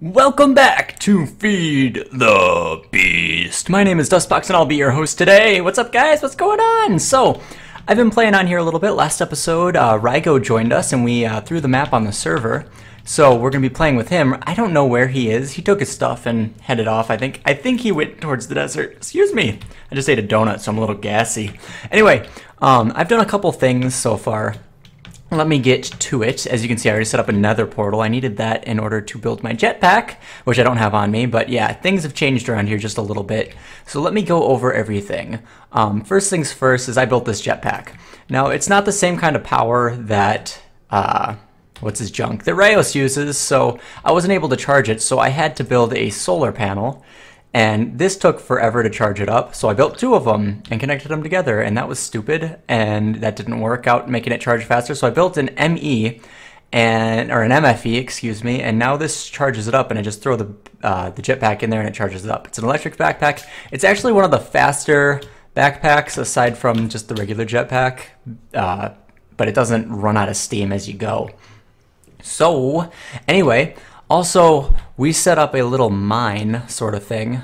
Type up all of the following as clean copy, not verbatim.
Welcome back to Feed the Beast. My name is Dustbox and I'll be your host today. What's up, guys? What's going on? So, I've been playing on here a little bit. Last episode, Rygo joined us and we threw the map on the server. So, we're going to be playing with him. I don't know where he is. He took his stuff and headed off. I think he went towards the desert. Excuse me. I just ate a donut, so I'm a little gassy. Anyway, I've done a couple things so far. Let me get to it. As you can see, I already set up another portal. I needed that in order to build my jetpack, which I don't have on me, but yeah, things have changed around here just a little bit. So let me go over everything. First things first is I built this jetpack. Now, it's not the same kind of power that, what's his junk, that Rayos uses, so I wasn't able to charge it, so I had to build a solar panel. And this took forever to charge it up, so I built two of them and connected them together, and that was stupid, and that didn't work out making it charge faster. So I built an ME, or an MFE, excuse me, and now this charges it up, and I just throw the jetpack in there and it charges it up. It's an electric backpack. It's actually one of the faster backpacks aside from just the regular jetpack, but it doesn't run out of steam as you go. So, anyway, also, we set up a little mine sort of thing.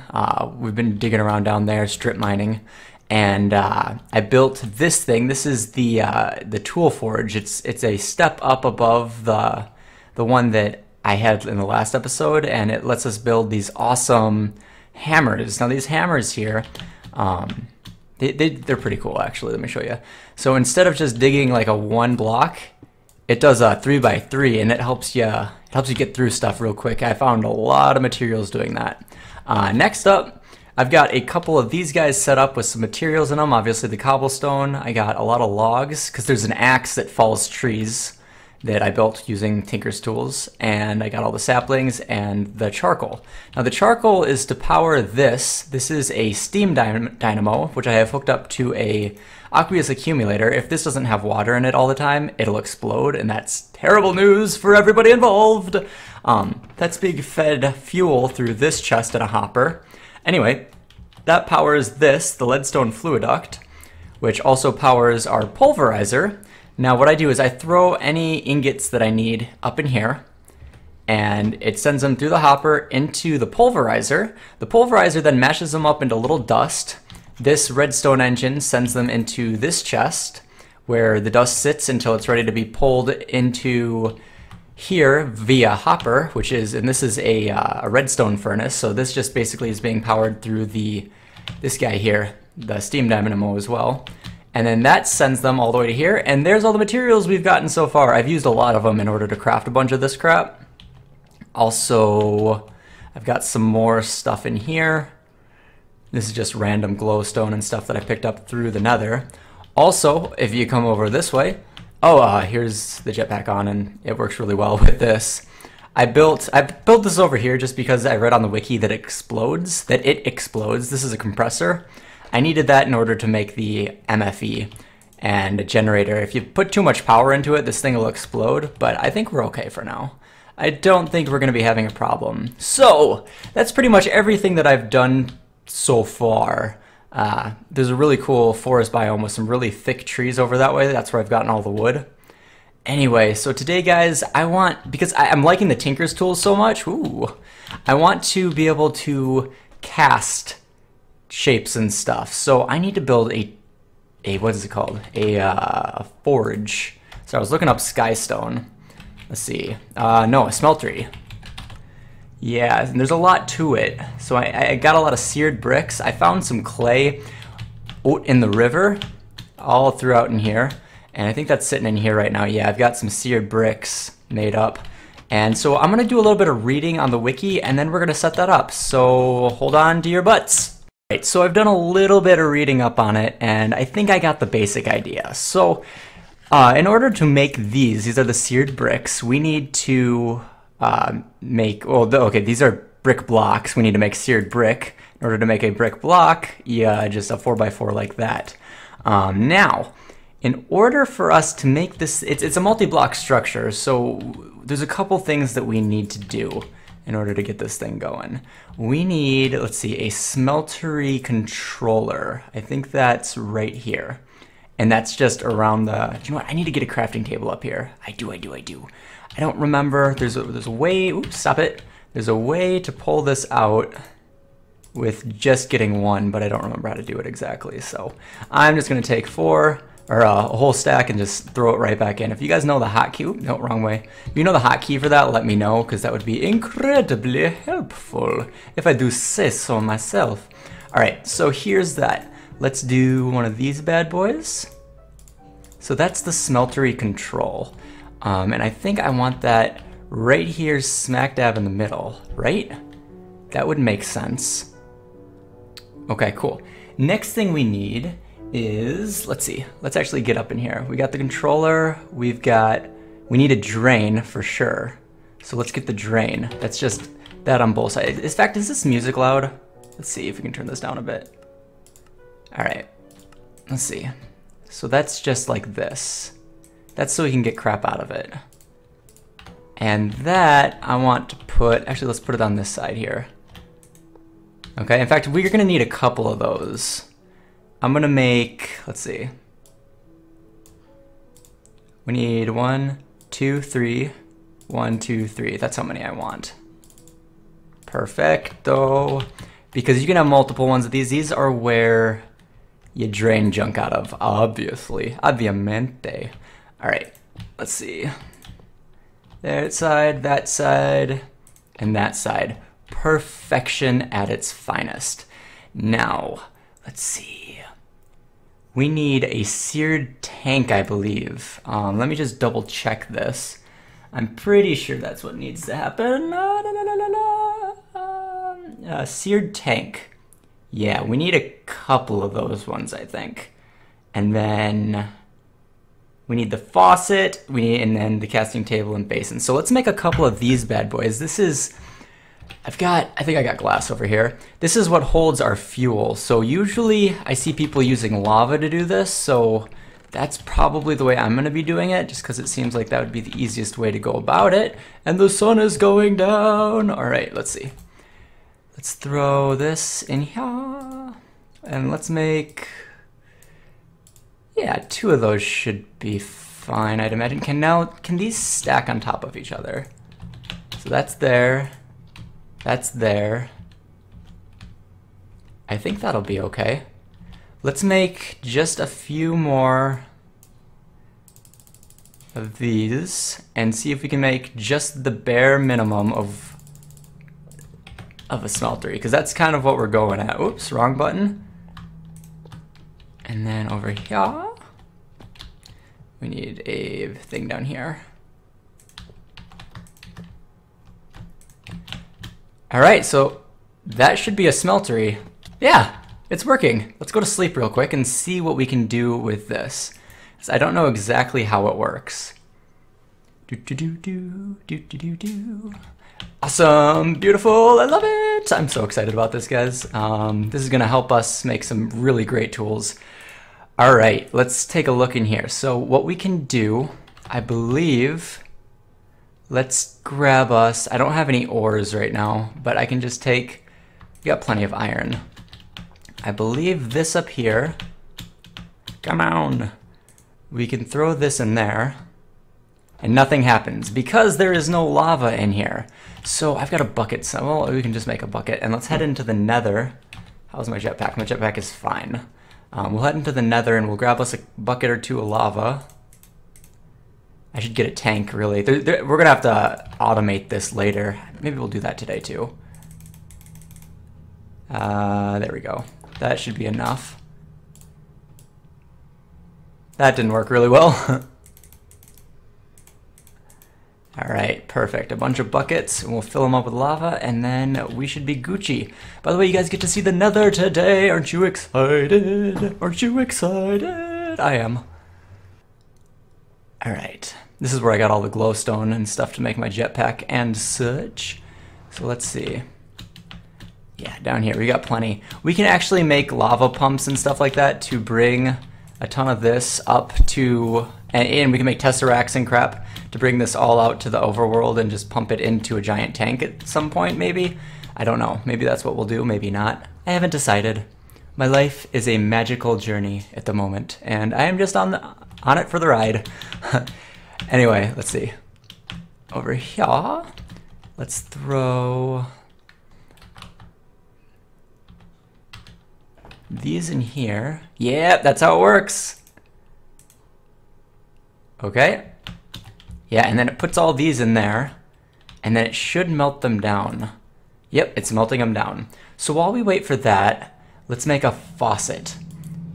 We've been digging around down there, strip mining, and I built this thing. This is the tool forge. It's a step up above the one that I had in the last episode, and it lets us build these awesome hammers. Now these hammers here, they're pretty cool actually. Let me show you. So instead of just digging like a one block, it does a 3x3, and it helps you get through stuff real quick. I found a lot of materials doing that. Next up, I've got a couple of these guys set up with some materials in them. Obviously the cobblestone. I got a lot of logs because there's an axe that falls trees that I built using Tinker's tools, and I got all the saplings and the charcoal. Now the charcoal is to power this. This is a steam dynamo, which I have hooked up to a aqueous accumulator. If this doesn't have water in it all the time, it'll explode, and that's terrible news for everybody involved. That's being fed fuel through this chest and a hopper. Anyway, that powers this, the leadstone fluiduct, which also powers our pulverizer. Now what I do is I throw any ingots that I need up in here, and it sends them through the hopper into the pulverizer. The pulverizer then mashes them up into little dust. This redstone engine sends them into this chest where the dust sits until it's ready to be pulled into here via hopper, which is, and this is a redstone furnace, so this just basically is being powered through this guy here, the steam dynamo as well. And then that sends them all the way to here, and there's all the materials we've gotten so far. I've used a lot of them in order to craft a bunch of this crap. Also, I've got some more stuff in here. This is just random glowstone and stuff that I picked up through the nether. Also, if you come over this way, here's the jetpack on, and it works really well with this. I built this over here just because I read on the wiki that it explodes. This is a compressor. I needed that in order to make the MFE and a generator. If you put too much power into it, this thing will explode, but I think we're okay for now. I don't think we're going to be having a problem. So, that's pretty much everything that I've done so far. There's a really cool forest biome with some really thick trees over that way. That's where I've gotten all the wood. Anyway, so today, guys, because I'm liking the Tinker's tools so much, I want to be able to cast shapes and stuff. So I need to build what is it called? A forge. So I was looking up skystone. Let's see. No, a smeltery. Yeah, and there's a lot to it. So I got a lot of seared bricks. I found some clay out in the river, all throughout in here. And I think that's sitting in here right now. Yeah, I've got some seared bricks made up. And so I'm going to do a little bit of reading on the wiki, and then we're going to set that up. So hold on to your butts. Right, so I've done a little bit of reading up on it, and I think I got the basic idea. So in order to make these are the seared bricks, we need to these are brick blocks. We need to make seared brick. In order to make a brick block, just a 4x4 like that. Now, in order for us to make this, it's a multi-block structure, so there's a couple things that we need to do in order to get this thing going. We need, let's see, a smeltery controller. I think that's right here. And that's just around do you know what? I need to get a crafting table up here. I do. I don't remember. There's a way, oops, stop it. There's a way to pull this out with just getting one, but I don't remember how to do it exactly. So I'm just gonna take 4, or a whole stack, and just throw it right back in. If you guys know the hotkey, no, wrong way. If you know the hotkey for that, let me know, because that would be incredibly helpful, if I do say so myself. All right, so here's that. Let's do one of these bad boys. So that's the Smeltery control. And I think I want that right here, smack dab in the middle, right? That would make sense. Okay, cool. Next thing we need is, let's see, let's actually get up in here. We got the controller, we need a drain for sure. So let's get the drain. That's just that on both sides. In fact, is this music loud? Let's see if we can turn this down a bit. All right, let's see. So that's just like this. That's so we can get crap out of it. And that I want to put, actually let's put it on this side here. Okay, in fact, we're gonna need a couple of those. I'm gonna make, let's see. We need 1, 2, 3, 1, 2, 3. That's how many I want. Perfecto. Because you can have multiple ones of these. These are where you drain junk out of, obviously. Obviamente. All right, let's see. That side, and that side. Perfection at its finest. Now, let's see. We need a seared tank, I believe. Let me just double check this. I'm pretty sure that's what needs to happen. Seared tank. Yeah, we need a couple of those ones, I think. And then we need the faucet, and then the casting table and basin. So let's make a couple of these bad boys. This is, I think I got glass over here. This is what holds our fuel. So usually I see people using lava to do this, so that's probably the way I'm gonna be doing it, just because it seems like that would be the easiest way to go about it. And the sun is going down. All right, let's see. Let's throw this in here, and let's make, yeah, 2 of those should be fine, I'd imagine. Can these stack on top of each other? So that's there. That's there. I think that'll be okay. Let's make just a few more of these and see if we can make just the bare minimum of a smeltery, because that's kind of what we're going at. Oops, wrong button. And then over here, we need a thing down here. All right, so that should be a smeltery. Yeah, it's working. Let's go to sleep real quick and see what we can do with this. I don't know exactly how it works. Awesome, beautiful, I love it. I'm so excited about this, guys. This is gonna help us make some really great tools. All right, let's take a look in here. So what we can do, I believe, let's grab us, I don't have any ores right now, but I can just take, we got plenty of iron. I believe this up here, come on. We can throw this in there and nothing happens because there is no lava in here. So I've got a bucket, so well, we can just make a bucket and let's head into the nether. How's my jetpack? My jetpack is fine. We'll head into the nether and we'll grab us a bucket or 2 of lava. I should get a tank, really. We're gonna have to automate this later. Maybe we'll do that today too. There we go. That should be enough. That didn't work really well. All right, perfect. A bunch of buckets, and we'll fill them up with lava, and then we should be Gucci. By the way, you guys get to see the nether today. Aren't you excited? Aren't you excited? I am. All right, this is where I got all the glowstone and stuff to make my jetpack and such. So let's see. Yeah, down here, we got plenty. We can actually make lava pumps and stuff like that to bring a ton of this up to, and we can make tesseracts and crap to bring this all out to the overworld and just pump it into a giant tank at some point, maybe. I don't know. Maybe that's what we'll do, maybe not. I haven't decided. My life is a magical journey at the moment, and I am just on it for the ride. Anyway, let's see. Over here, Let's throw these in here. Yeah, that's how it works. Okay. Yeah, and then it puts all these in there, and then it should melt them down. Yep, it's melting them down. So while we wait for that, let's make a faucet.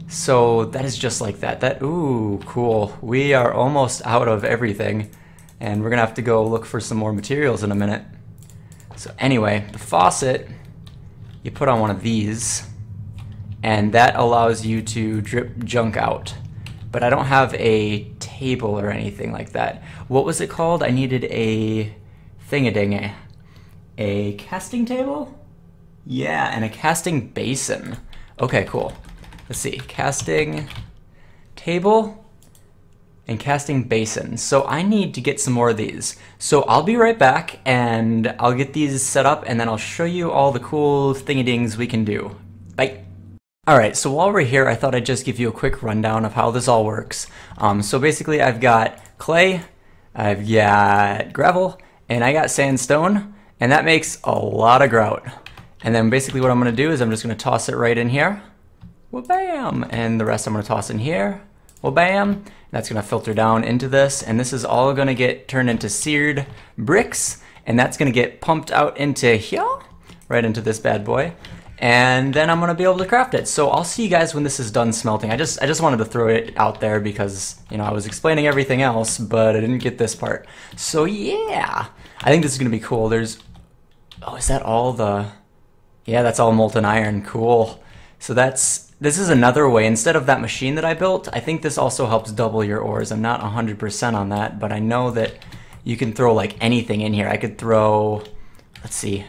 So that is just like that. Ooh, cool. We are almost out of everything, and we're gonna have to go look for some more materials in a minute. So anyway, the faucet, you put on one of these, and that allows you to drip junk out. But I don't have a table or anything like that. What was it called? I needed a thing-a-ding. A casting table? Yeah, and a casting basin. Okay, cool. Let's see, casting table and casting basin. So I need to get some more of these. So I'll be right back and I'll get these set up and then I'll show you all the cool thingy-dings we can do. Bye. Alright, so while we're here, I thought I'd just give you a quick rundown of how this all works. So basically I've got clay, I've got gravel, and I got sandstone, and that makes a lot of grout. And then basically what I'm going to do is I'm just going to toss it right in here. Well, bam! And the rest I'm going to toss in here. Well, bam! That's going to filter down into this, and this is all going to get turned into seared bricks, and that's going to get pumped out into here, right into this bad boy. And then I'm gonna be able to craft it. So I'll see you guys when this is done smelting. I just wanted to throw it out there because, you know, I was explaining everything else, but I didn't get this part. So yeah, I think this is gonna be cool. There's, oh, is that all the, yeah, that's all molten iron. Cool. So this is another way. Instead of that machine that I built, I think this also helps double your ores. I'm not 100% on that, but I know that you can throw like anything in here. I could throw, let's see,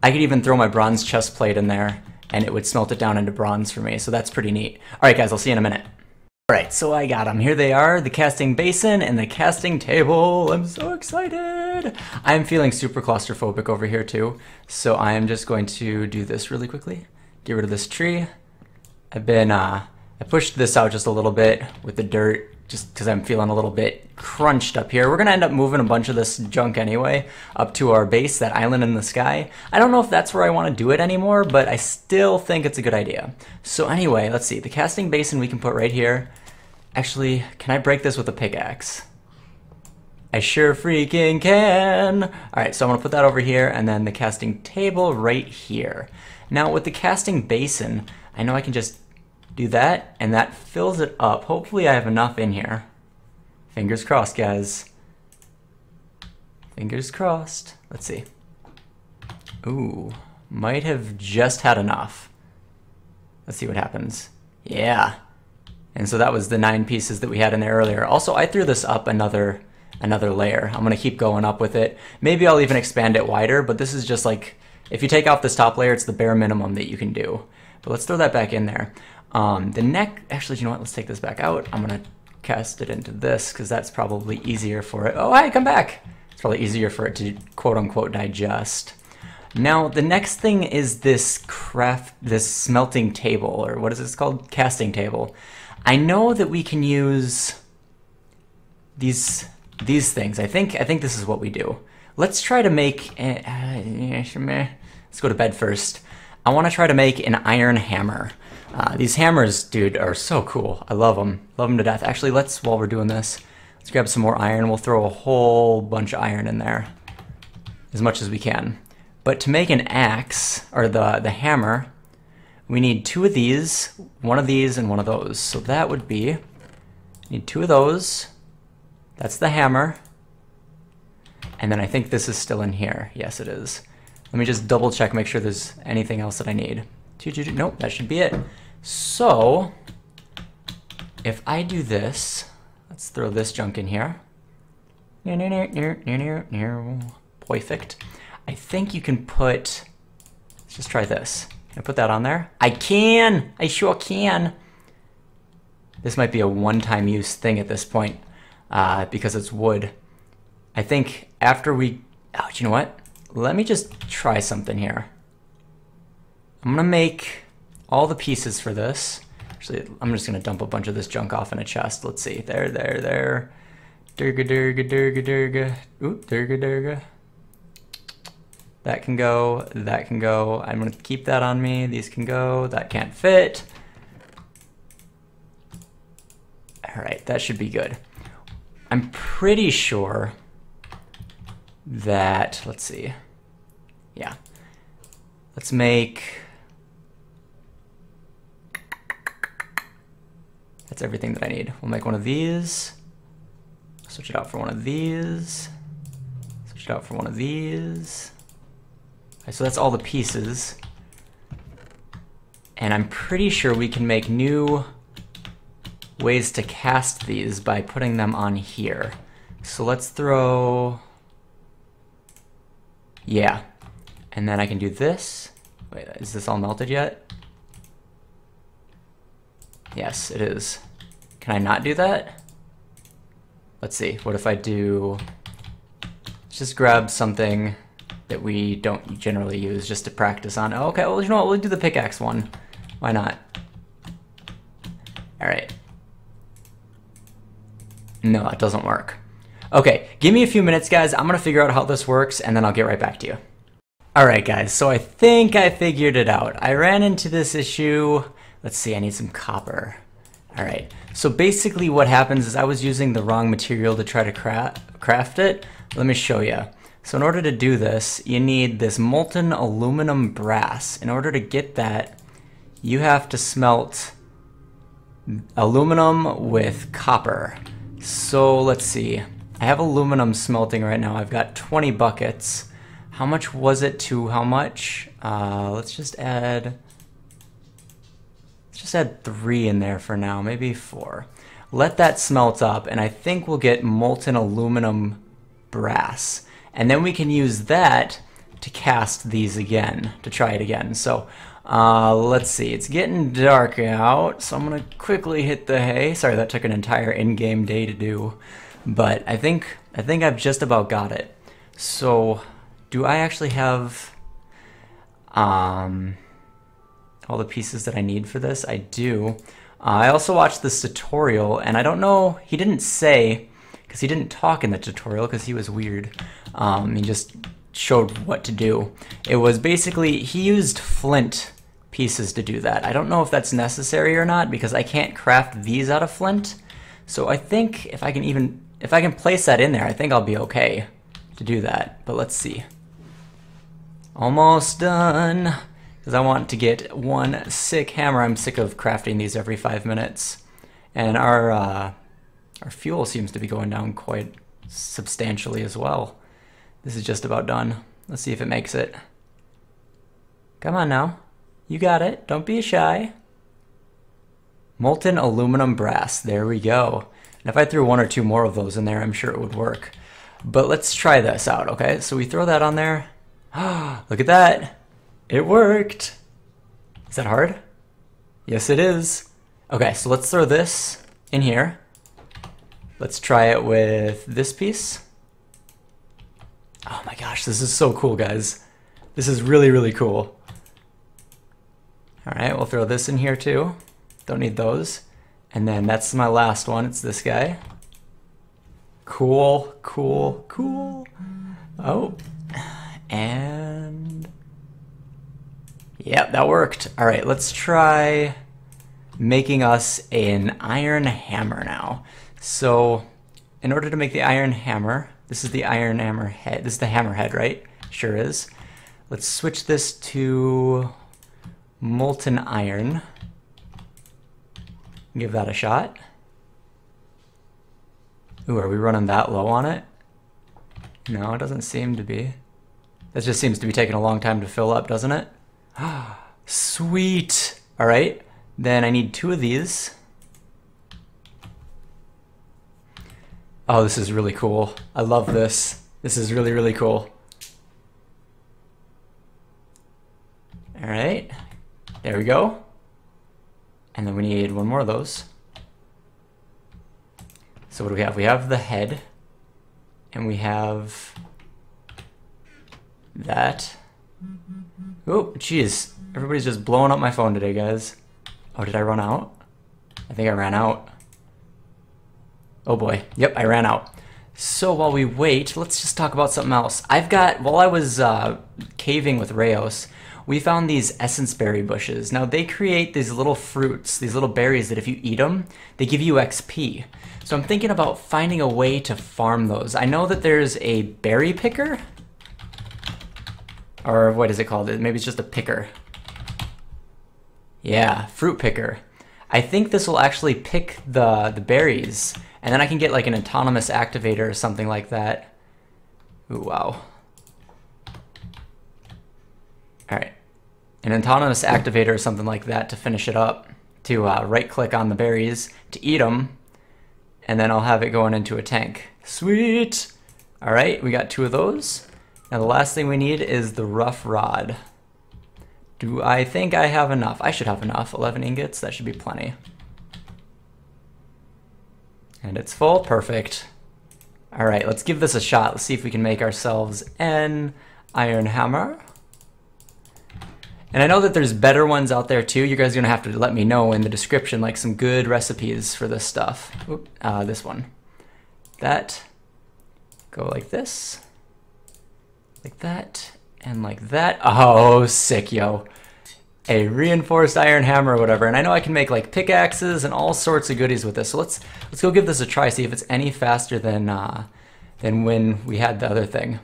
I could even throw my bronze chest plate in there and it would smelt it down into bronze for me, so that's pretty neat. Alright guys, I'll see you in a minute. Alright, so I got them. Here they are, the casting basin and the casting table. I'm so excited! I'm feeling super claustrophobic over here too, so I am just going to do this really quickly. Get rid of this tree. I pushed this out just a little bit with the dirt, just because I'm feeling a little bit crunched up here. We're going to end up moving a bunch of this junk anyway up to our base, that island in the sky. I don't know if that's where I want to do it anymore, but I still think it's a good idea. So anyway, let's see. The casting basin we can put right here. Actually, can I break this with a pickaxe? I sure freaking can! Alright, so I'm going to put that over here, and then the casting table right here. Now with the casting basin, I know I can just do that, and that fills it up. Hopefully I have enough in here. Fingers crossed, guys. Fingers crossed. Let's see. Ooh, might have just had enough. Let's see what happens. Yeah. And so that was the 9 pieces that we had in there earlier. Also, I threw this up another layer. I'm gonna keep going up with it. Maybe I'll even expand it wider, but this is just like, if you take off this top layer, it's the bare minimum that you can do. But let's throw that back in there. The neck, actually, you know what? Let's take this back out. I'm gonna cast it into this because that's probably easier for it. Oh, hey, come back. It's probably easier for it to quote unquote digest. Now, the next thing is this smelting table, or what is this called? Casting table. I know that we can use these things. I think this is what we do. Let's try to make, let's go to bed first. I want to try to make an iron hammer. These hammers, dude, are so cool. I love them. Love them to death. Actually, while we're doing this, let's grab some more iron. We'll throw a whole bunch of iron in there. As much as we can. But to make an axe, or the hammer, we need 2 of these, 1 of these, and 1 of those. So that would be, need 2 of those. That's the hammer. And then I think this is still in here. Yes, it is. Let me just double check, make sure there's anything else that I need. Nope, that should be it. So, if I do this, let's throw this junk in here. Perfect. I think you can put, let's just try this. Can I put that on there? I can! I sure can! This might be a one-time use thing at this point, because it's wood. I think after we, oh, you know what? Let me just try something here. I'm gonna make all the pieces for this. Actually, I'm just gonna dump a bunch of this junk off in a chest. Let's see. There. Durga. Oop, durga. That can go, that can go. I'm gonna keep that on me. These can go, that can't fit. All right, that should be good. I'm pretty sure that, let's see. Yeah. Let's make, that's everything that I need. We'll make one of these. Switch it out for one of these. Switch it out for one of these. Okay, so that's all the pieces. And I'm pretty sure we can make new ways to cast these by putting them on here. So let's throw, yeah. And then I can do this. Wait, is this all melted yet? Yes, it is. Can I not do that? Let's see, what if I do, let's just grab something that we don't generally use just to practice on. Oh, okay, well, you know what, we'll do the pickaxe one. Why not? All right. No, it doesn't work. Okay, give me a few minutes, guys. I'm gonna figure out how this works, and then I'll get right back to you. All right, guys, so I think I figured it out. I ran into this issue. Let's see, I need some copper. All right, so basically what happens is I was using the wrong material to try to craft it. Let me show you. So in order to do this, you need this molten aluminum brass. In order to get that, you have to smelt aluminum with copper. So let's see, I have aluminum smelting right now. I've got 20 buckets. How much was it to how much? Let's just add 3 in there for now, maybe 4. Let that smelt up, and I think we'll get molten aluminum brass. And then we can use that to cast these again, to try it again. So let's see, it's getting dark out, so I'm gonna quickly hit the hay. Sorry, that took an entire in-game day to do, but I think I've just about got it. So do I actually have all the pieces that I need for this? I do. I also watched this tutorial, and I don't know, he didn't say, because he didn't talk in the tutorial because he was weird. He just showed what to do. It was basically, he used flint pieces to do that. I don't know if that's necessary or not because I can't craft these out of flint. So I think if I can place that in there, I think I'll be okay to do that. But let's see. Almost done. Because I want to get one sick hammer. I'm sick of crafting these every 5 minutes. And our fuel seems to be going down quite substantially as well. This is just about done. Let's see if it makes it. Come on now. You got it. Don't be shy. Molten aluminum brass. There we go. And if I threw 1 or 2 more of those in there, I'm sure it would work. But let's try this out, okay? So we throw that on there. Look at that. It worked. Is that hard? Yes, it is. Okay, so let's throw this in here. Let's try it with this piece. Oh my gosh, this is so cool, guys. This is really, really cool. All right, we'll throw this in here too. Don't need those. And then that's my last one. It's this guy. Cool, cool, cool. Oh, and yep, that worked. All right, let's try making us an iron hammer now. So in order to make the iron hammer, this is the iron hammer head. This is the hammer head, right? Sure is. Let's switch this to molten iron. Give that a shot. Ooh, are we running that low on it? No, it doesn't seem to be. That just seems to be taking a long time to fill up, doesn't it? Sweet. All right, then I need 2 of these. Oh, this is really cool. I love this. This is really, really cool. All right, there we go. And then we need 1 more of those. So what do we have? We have the head, and we have that. Oh, jeez. Everybody's just blowing up my phone today, guys. Oh, did I run out? I think I ran out. Oh boy. Yep, I ran out. So while we wait, let's just talk about something else. While I was caving with Rayos, we found these essence berry bushes. Now they create these little fruits, these little berries that if you eat them, they give you XP. So I'm thinking about finding a way to farm those. I know that there's a berry picker, or what is it called? Maybe it's just a picker. Yeah, fruit picker. I think this will actually pick the berries, and then I can get like an autonomous activator or something like that. Ooh, wow. All right, an autonomous activator or something like that to finish it up, to right click on the berries, to eat them, and then I'll have it going into a tank. Sweet. All right, we got 2 of those. Now the last thing we need is the rough rod. Do I think I have enough? I should have enough. 11 ingots, that should be plenty. And it's full, perfect. All right, let's give this a shot. Let's see if we can make ourselves an iron hammer. And I know that there's better ones out there too. You guys are gonna have to let me know in the description, like some good recipes for this stuff. Oop, this one. That, go like this, like that, and like that. Oh, sick, yo. A reinforced iron hammer or whatever. And I know I can make like pickaxes and all sorts of goodies with this. So let's go give this a try, see if it's any faster than when we had the other thing.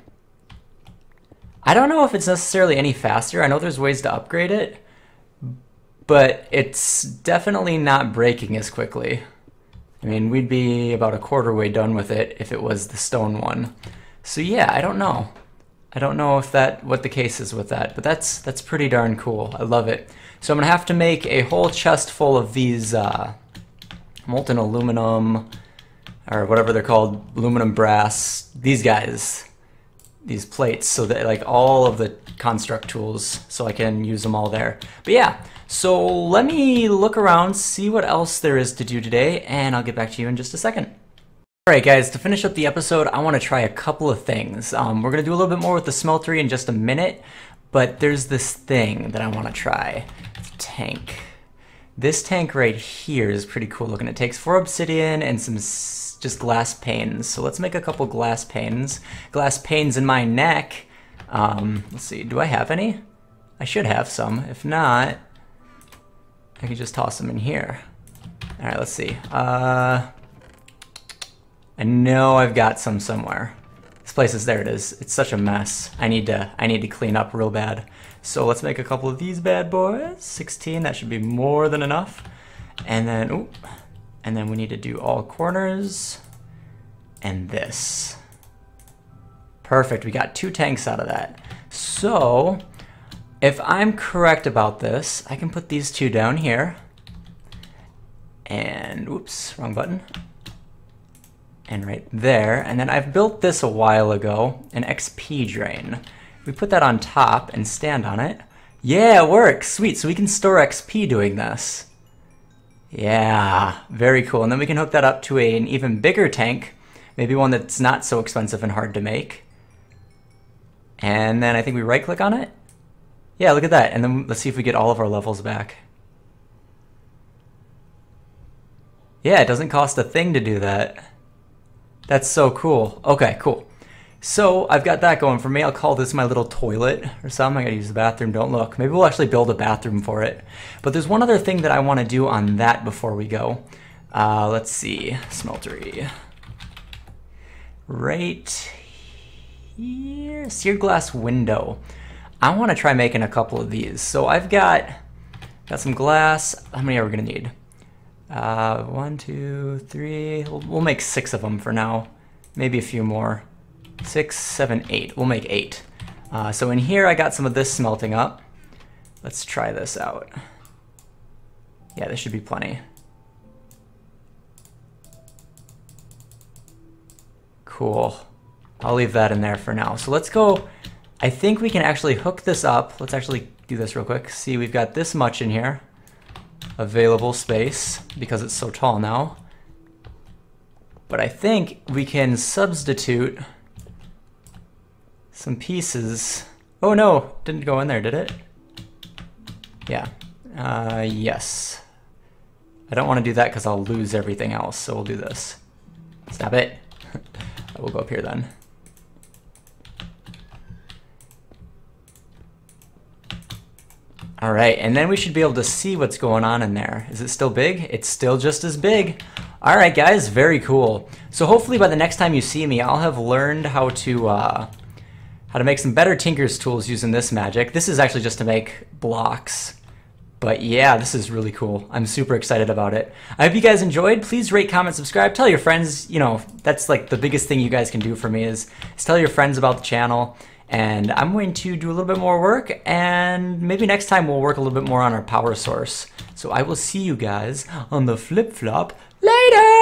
I don't know if it's necessarily any faster. I know there's ways to upgrade it, but it's definitely not breaking as quickly. I mean, we'd be about a quarter way done with it if it was the stone one. So yeah, I don't know. I don't know if what the case is with that, but that's pretty darn cool. I love it. So I'm gonna have to make a whole chest full of these molten aluminum, or whatever they're called, aluminum brass. These guys, these plates, so that like all of the construct tools, so I can use them all there. But yeah, so let me look around, see what else there is to do today, and I'll get back to you in just a second. Alright guys, to finish up the episode, I want to try a couple of things. We're going to do a little bit more with the smeltery in just a minute, but there's this thing that I want to try. It's a tank. This tank right here is pretty cool looking. It takes 4 obsidian and some just glass panes. So let's make a couple glass panes. Glass panes in my neck. Let's see, do I have any? I should have some. If not, I can just toss them in here. Alright, let's see. I know I've got some somewhere. This place is, there it is. It's such a mess. I need to clean up real bad. So let's make a couple of these bad boys. 16, that should be more than enough. And then, ooh, and then we need to do all corners and this. Perfect, we got 2 tanks out of that. So if I'm correct about this, I can put these 2 down here. And, oops, wrong button. And right there, and then I've built this a while ago, an XP drain. We put that on top and stand on it. Yeah, it works, sweet, so we can store XP doing this. Yeah, very cool. And then we can hook that up to an even bigger tank, maybe one that's not so expensive and hard to make. And then I think we right click on it. Yeah, look at that, and then let's see if we get all of our levels back. Yeah, it doesn't cost a thing to do that. That's so cool. Okay, cool. So I've got that going for me. I'll call this my little toilet or something. I gotta use the bathroom, don't look. Maybe we'll actually build a bathroom for it. But there's one other thing that I wanna do on that before we go. Let's see, smeltery. Right here, seared glass window. I wanna try making a couple of these. So I've got some glass. How many are we gonna need? 1, 2, 3, we'll make 6 of them for now. Maybe a few more. 6, 7, 8, we'll make 8. So in here I got some of this smelting up. Let's try this out. Yeah, this should be plenty. Cool. I'll leave that in there for now. So let's go, I think we can actually hook this up. Let's actually do this real quick. See, we've got this much in here. Available space because it's so tall now. But I think we can substitute some pieces. Oh no, didn't go in there, did it? Yeah, yes. I don't want to do that because I'll lose everything else, so we'll do this. Stop it. We'll go up here then. All right, and then we should be able to see what's going on in there. Is it still big? It's still just as big. All right, guys, very cool. So hopefully by the next time you see me, I'll have learned how to make some better Tinker's tools using this magic. This is actually just to make blocks. But yeah, this is really cool. I'm super excited about it. I hope you guys enjoyed. Please rate, comment, subscribe. Tell your friends. You know, that's like the biggest thing you guys can do for me is tell your friends about the channel. And I'm going to do a little bit more work, and maybe next time we'll work a little bit more on our power source. So I will see you guys on the flip-flop later!